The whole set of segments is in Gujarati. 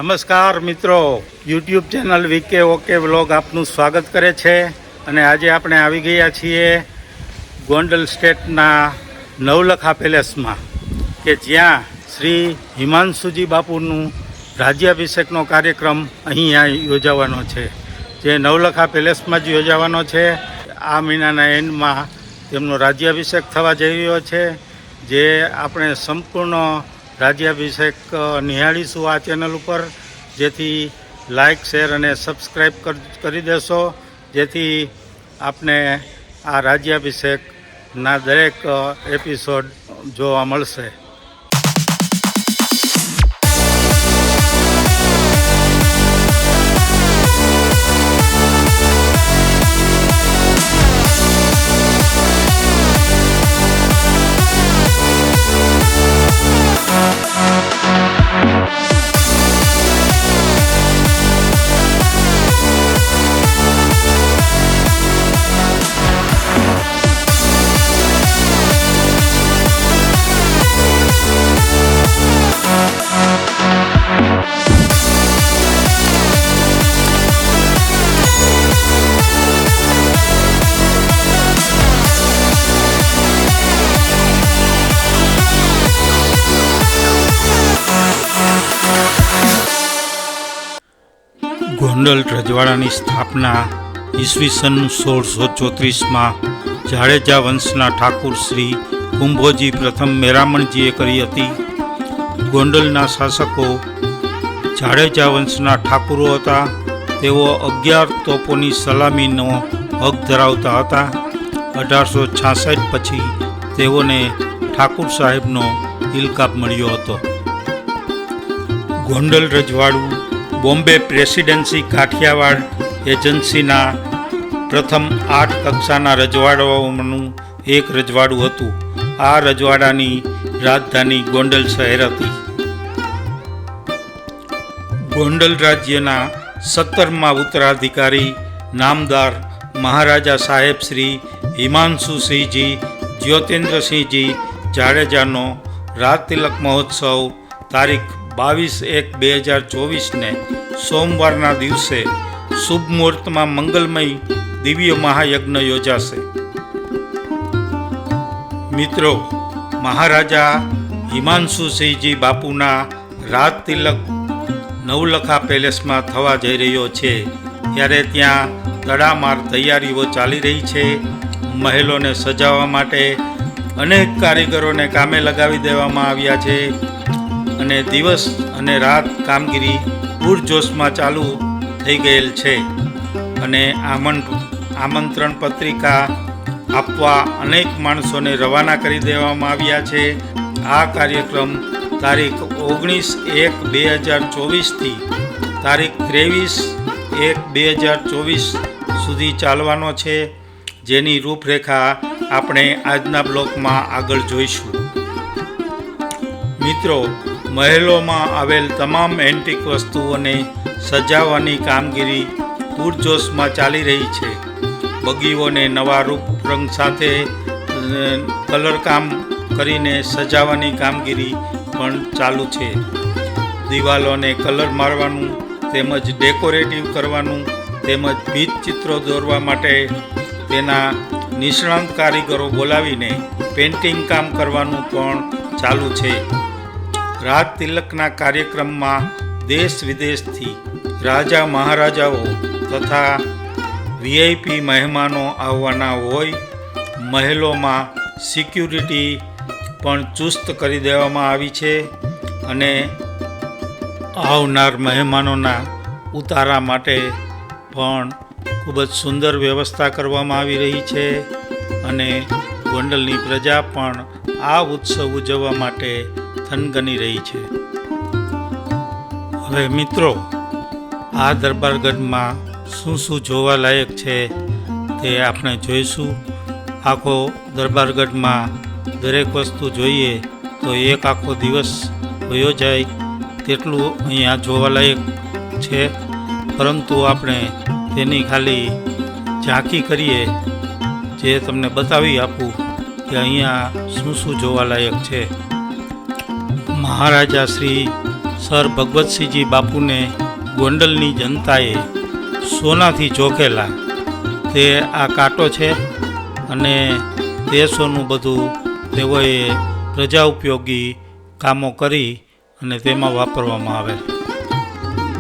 નમસ્કાર મિત્રો, YouTube channel VK okay vlog આપનું સ્વાગત કરે છે. અને આજે આપણે આવી ગયા છીએ ગોંડલ સ્ટેટના નવલખા પેલેસમાં, કે જ્યાં શ્રી હિમાંશુજી બાપુનું રાજ્યાભિષેકનો કાર્યક્રમ અહીંયા યોજાવાનો છે, જે નવલખા પેલેસમાં જ યોજાવાનો છે. આ મહિનાના એન્ડમાં તેમનો રાજ્યાભિષેક થવા જઈ રહ્યો છે, જે આપણે સંપૂર્ણ રાજ્યાભિષેક નિહાળીશું આ ચેનલ ઉપર. જેથી લાઇક, શેર અને સબસ્ક્રાઈબ કરી દેશો, જેથી આપને આ રાજ્યાભિષેકના દરેક એપિસોડ જોવા મળશે. ગોંડલ રજવાડાની સ્થાપના ઈસવીસન 1634માં જાડેજા વંશના ઠાકુર શ્રી કુંભોજી પ્રથમ મેરામણજીએ કરી હતી. ગોંડલના શાસકો જાડેજા વંશના ઠાકુરો હતા. તેઓ 11 તોપોની સલામીનો હક ધરાવતા હતા. 1866 પછી તેઓને ઠાકુર સાહેબનો ઇલકાબ મળ્યો હતો. ગોંડલ રજવાડું બોમ્બે પ્રેસિડેન્સી કાઠિયાવાડ એજન્સીના પ્રથમ 8 કક્ષાના રજવાડાઓમાંનું એક રજવાડું હતું. આ રજવાડાની રાજધાની ગોંડલ શહેર હતી. ગોંડલ રાજ્યના 17મા ઉત્તરાધિકારી નામદાર મહારાજા સાહેબ શ્રી હિમાંશુસિંહજી જ્યોતિન્દ્રસિંહજી જાડેજાનો રાજતિલક મહોત્સવ તારીખ 22/1/2024ને સોમવારના દિવસે શુભ મુહૂર્તમાં મંગલમય દિવ્ય મહાયજ્ઞ યોજાશે. મિત્રો, મહારાજા હિમાંશુસિંહજી બાપુના રાજતિલક નવલખા પેલેસમાં થવા જઈ રહ્યો છે, ત્યારે ત્યાં તડામાર તૈયારીઓ ચાલી રહી છે. મહેલોને સજાવવા માટે અનેક કારીગરોને કામે લગાવી દેવામાં આવ્યા છે, અને દિવસ અને રાત કામગીરી પૂરજોશમાં ચાલુ થઈ ગયેલ છે. અને આમંત્રણ પત્રિકા આપવા અનેક માણસોને રવાના કરી દેવામાં આવ્યા છે. આ કાર્યક્રમ તારીખ 19/1/2024થી તારીખ 23/1/2024 સુધી ચાલવાનો છે, જેની રૂપરેખા આપણે આજના બ્લોગમાં આગળ જોઈશું. મિત્રો, મહેલોમાં આવેલ તમામ એન્ટિક વસ્તુઓને સજાવવાની કામગીરી પૂરજોશમાં ચાલી રહી છે. બગીઓને નવા રૂપ રંગ સાથે કલર કામ કરીને સજાવવાની કામગીરી પણ ચાલુ છે. દિવાલોને કલર મારવાનું તેમજ ડેકોરેટિવ કરવાનું તેમજ ભીત ચિત્રો દોરવા માટે તેના નિષ્ણાંત કારીગરો બોલાવીને પેઇન્ટિંગ કામ કરવાનું પણ ચાલુ છે. રાજ તિલકના કાર્યક્રમમાં દેશ વિદેશથી રાજા મહારાજાઓ તથા વીઆઈપી મહેમાનો આવવાના હોય. મહેલોમાં સિક્યુરિટી પણ ચુસ્ત કરી દેવામાં આવી છે, અને આવનાર મહેમાનોના ઉતારા માટે પણ ખૂબ જ સુંદર વ્યવસ્થા કરવામાં આવી રહી છે. અને ગોંડલની પ્રજા પણ આ ઉત્સવ ઉજવવા માટે થનગની રહી છે. હવે મિત્રો, આ દરબારગઢમાં શું શું જોવાલાયક છે તે આપણે જોઈશું. આખો દરબારગઢમાં દરેક વસ્તુ જોઈએ તો એક આખો દિવસ વયો જાય તેટલું અહીંયા જોવાલાયક છે, પરંતુ આપણે તેની ખાલી ઝાંખી કરીએ, જે તમને બતાવી આપું કે અહીંયા શું શું જોવાલાયક છે. મહારાજા શ્રી સર ભગવતસિંહજી બાપુને ગોંડલની જનતાએ સોનાથી જોખેલા તે આ કાંટો છે અને તે સોનું બધું તેઓએ પ્રજા ઉપયોગી કામો કરી અને તેમાં વાપરવામાં આવે.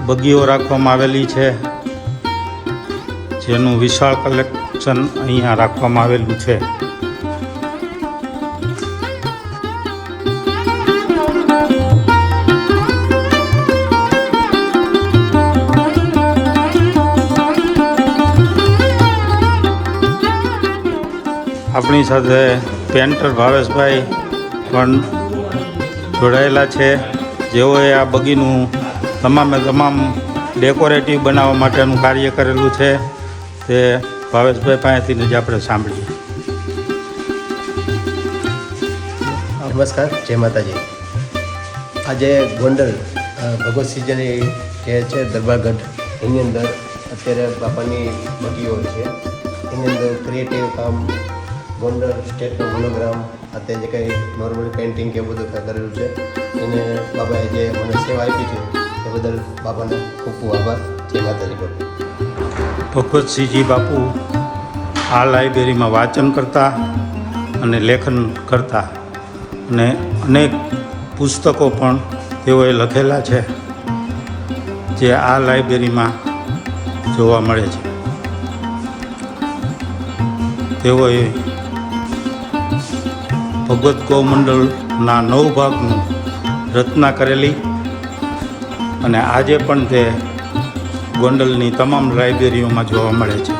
બગીઓ રાખવામાં આવેલી છે જેનું વિશાળ કલેક્શન અહીંયા રાખવામાં આવેલું છે. આપણી સાથે પેન્ટર ભાવેશભાઈ પણ જોડાયેલા છે, જેઓએ આ બગીનું તમામે તમામ ડેકોરેટિવ બનાવવા માટેનું કાર્ય કરેલું છે. તે ભાવેશભાઈ પાસેથી જ આપણે સાંભળીએ. નમસ્કાર, જય માતાજી. આજે ગોંડલ ભગવતસિંહજીની જે છે દરબારગઢ, એની અંદર અત્યારે બાપાની બગીઓ છે. એની અંદર ક્રિએટિવ કામ, ગોંડલ સ્ટેટનો મોનોગ્રામ, અત્યારે જે કંઈ નોર્મલ પેઇન્ટિંગ કે બધું કરેલું છે, એને બાબાએ જે મને સેવા આપી છે એ બદલ બાપાને ખૂબ ખૂબ આભાર. જય માતાજી બાપુ. ભગવતસિંહજી બાપુ આ લાઇબ્રેરીમાં વાંચન કરતા અને લેખન કરતા અને અનેક પુસ્તકો પણ તેઓએ લખેલા છે જે આ લાઇબ્રેરીમાં જોવા મળે છે. તેઓએ ભગવત ગૌમંડળના 9 ભાગનું રચના કરેલી અને આજે પણ તે ગોંડલની તમામ લાઇબ્રેરીઓમાં જોવા મળે છે.